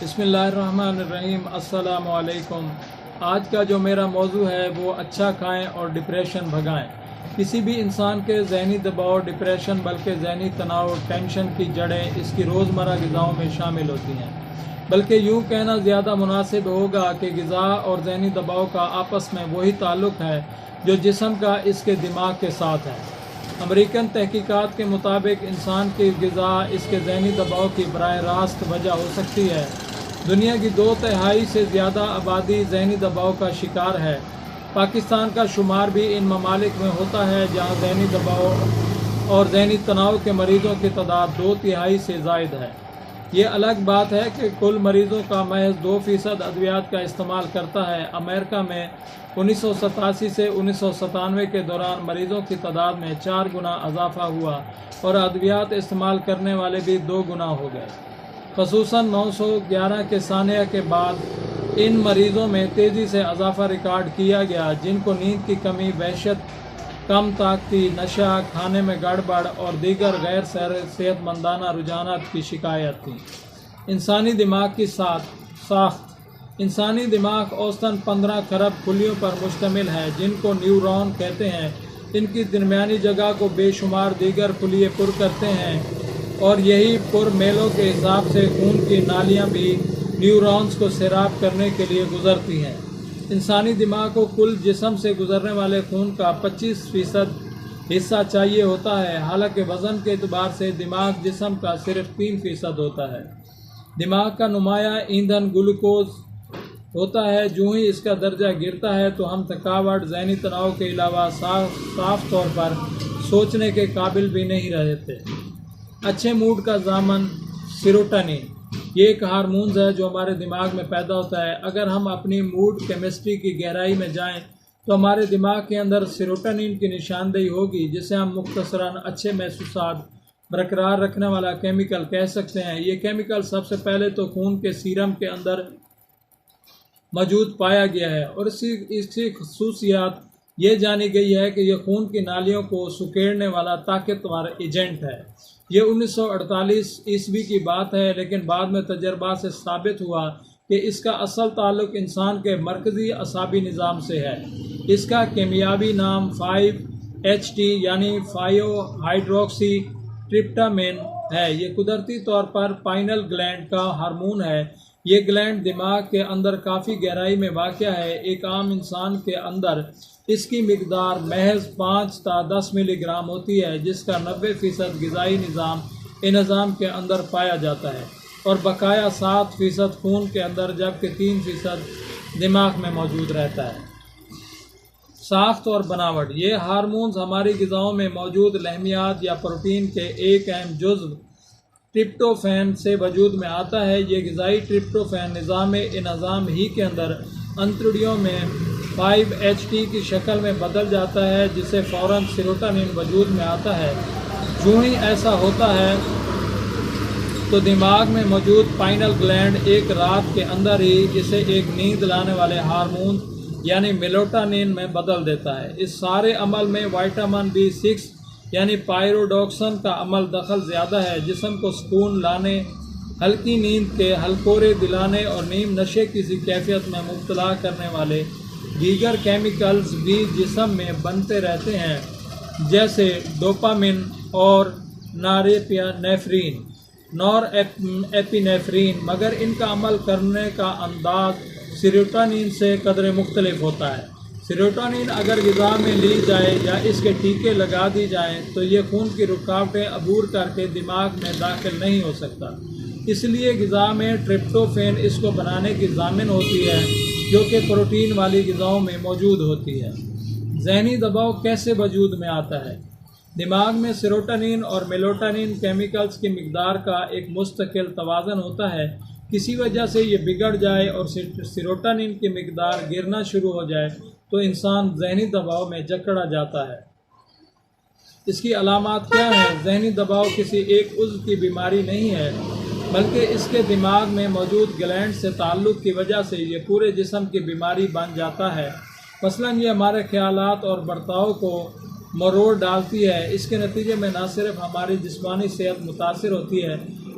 بسم اللہ الرحمن الرحیم۔ السلام علیکم۔ آج کا جو میرا موضوع ہے وہ اچھا کھائیں اور ڈپریشن بھگائیں۔ کسی بھی انسان کے ذہنی دباؤ، ڈپریشن بلکہ ذہنی تناؤ، ٹینشن کی جڑیں اس کی روزمرہ غذاؤں میں شامل ہوتی ہیں۔ بلکہ یوں کہنا زیادہ مناسب ہوگا کہ غذا اور ذہنی دباؤ کا آپس میں وہی تعلق ہے جو جسم کا اس کے دماغ کے ساتھ ہے۔ امریکن تحقیقات کے مطابق انسان کی غذا اس کے ذہنی دباؤ کی براہ راست وجہ ہو سکتی ہے۔ دنیا کی 2/3 سے زیادہ آبادی ذہنی دباؤ کا شکار ہے۔ پاکستان کا شمار بھی ان ممالک میں ہوتا ہے جہاں ذہنی دباؤ اور ذہنی تناؤ کے مریضوں کی تعداد 2/3 سے زائد ہے۔ یہ الگ بات ہے کہ کل مریضوں کا محض 2% ادویات کا استعمال کرتا ہے۔ امریکہ میں 1987 سے 1997 کے دوران مریضوں کی تعداد میں 4 گنا اضافہ ہوا اور ادویات استعمال کرنے والے بھی 2 گنا ہو گئے۔ خصوصاً 911 کے سانحہ کے بعد ان مریضوں میں تیزی سے اضافہ ریکارڈ کیا گیا جن کو نیند کی کمی، وحشت، کم طاقتی، نشہ، کھانے میں گڑبڑ اور دیگر غیر صحت مندانہ رجحانات کی شکایت تھی۔ انسانی دماغ کی ساخت۔ انسانی دماغ اوسطاً 15 کھرب خلیوں پر مشتمل ہے جن کو نیورون کہتے ہیں۔ ان کی درمیانی جگہ کو بے شمار دیگر خلیے پر کرتے ہیں اور یہی پر میلوں کے حساب سے خون کی نالیاں بھی نیورونز کو سیراب کرنے کے لیے گزرتی ہیں۔ انسانی دماغ کو کل جسم سے گزرنے والے خون کا 25% حصہ چاہیے ہوتا ہے، حالانکہ وزن کے اعتبار سے دماغ جسم کا صرف 3% ہوتا ہے۔ دماغ کا نمایاں ایندھن گلوکوز ہوتا ہے۔ جو ہی اس کا درجہ گرتا ہے تو ہم تھکاوٹ، ذہنی تناؤ کے علاوہ صاف طور پر سوچنے کے قابل بھی نہیں رہتے۔ اچھے موڈ کا ضامن سیروٹونین۔ یہ ایک ہارمونز ہے جو ہمارے دماغ میں پیدا ہوتا ہے۔ اگر ہم اپنی موڈ کیمسٹری کی گہرائی میں جائیں تو ہمارے دماغ کے اندر سیروٹونین کی نشاندہی ہوگی، جسے ہم مختصراً اچھے محسوسات برقرار رکھنے والا کیمیکل کہہ سکتے ہیں۔ یہ کیمیکل سب سے پہلے تو خون کے سیرم کے اندر موجود پایا گیا ہے اور اس کی خصوصیات یہ جانی گئی ہے کہ یہ خون کی نالیوں کو سکیڑنے والا طاقتور ایجنٹ ہے۔ یہ 1948 عیسوی کی بات ہے، لیکن بعد میں تجربات سے ثابت ہوا کہ اس کا اصل تعلق انسان کے مرکزی اعصابی نظام سے ہے۔ اس کا کیمیاوی نام 5-HT یعنی 5-ہائیڈروکسی ٹریپٹامین ہے۔ یہ قدرتی طور پر پائنل گلینڈ کا ہارمون ہے۔ یہ گلینڈ دماغ کے اندر کافی گہرائی میں واقع ہے۔ ایک عام انسان کے اندر اس کی مقدار محض 5 تا 10 ملی گرام ہوتی ہے، جس کا 90% غذائی نظام کے اندر پایا جاتا ہے اور بقایا 7% خون کے اندر، جبکہ 3% دماغ میں موجود رہتا ہے۔ ساخت اور بناوٹ۔ یہ ہارمونز ہماری غذاؤں میں موجود لحمیات یا پروٹین کے ایک اہم جزو ٹریپٹوفین سے وجود میں آتا ہے۔ یہ غذائی ٹریپٹوفین نظام انہضام ہی کے اندر انتڑیوں میں 5-HT کی شکل میں بدل جاتا ہے، جس سے فوراً سیروٹونین وجود میں آتا ہے۔ جو ہی ایسا ہوتا ہے تو دماغ میں موجود پائنل گلینڈ ایک رات کے اندر ہی اسے ایک نیند لانے والے ہارمون یعنی میلاٹونین میں بدل دیتا ہے۔ اس سارے عمل میں وٹامن B6 یعنی پائروڈوکسن کا عمل دخل زیادہ ہے۔ جسم کو سکون لانے، ہلکی نیند کے ہلکورے دلانے اور نیم نشے کی سی کیفیت میں مبتلا کرنے والے دیگر کیمیکلز بھی جسم میں بنتے رہتے ہیں، جیسے ڈوپامن اور نور ایپینیفرین، مگر ان کا عمل کرنے کا انداز سیروٹونین سے قدرے مختلف ہوتا ہے۔ سیروٹونین اگر غذا میں لی جائے یا اس کے ٹیکے لگا دی جائیں تو یہ خون کی رکاوٹیں عبور کر کے دماغ میں داخل نہیں ہو سکتا۔ اس لیے غذا میں ٹریپٹوفین اس کو بنانے کی ضامن ہوتی ہے، جو کہ پروٹین والی غذاؤں میں موجود ہوتی ہے۔ ذہنی دباؤ کیسے وجود میں آتا ہے؟ دماغ میں سیروٹونین اور میلاٹونین کیمیکلز کی مقدار کا ایک مستقل توازن ہوتا ہے۔ کسی وجہ سے یہ بگڑ جائے اور سیروٹونین کی مقدار گرنا شروع ہو جائے تو انسان ذہنی دباؤ میں جکڑا جاتا ہے۔ اس کی علامات کیا ہیں؟ ذہنی دباؤ کسی ایک عضو کی بیماری نہیں ہے، بلکہ اس کے دماغ میں موجود گلینڈ سے تعلق کی وجہ سے یہ پورے جسم کی بیماری بن جاتا ہے۔ مثلاً یہ ہمارے خیالات اور برتاؤ کو مروڑ ڈالتی ہے۔ اس کے نتیجے میں نہ صرف ہماری جسمانی صحت متاثر ہوتی ہے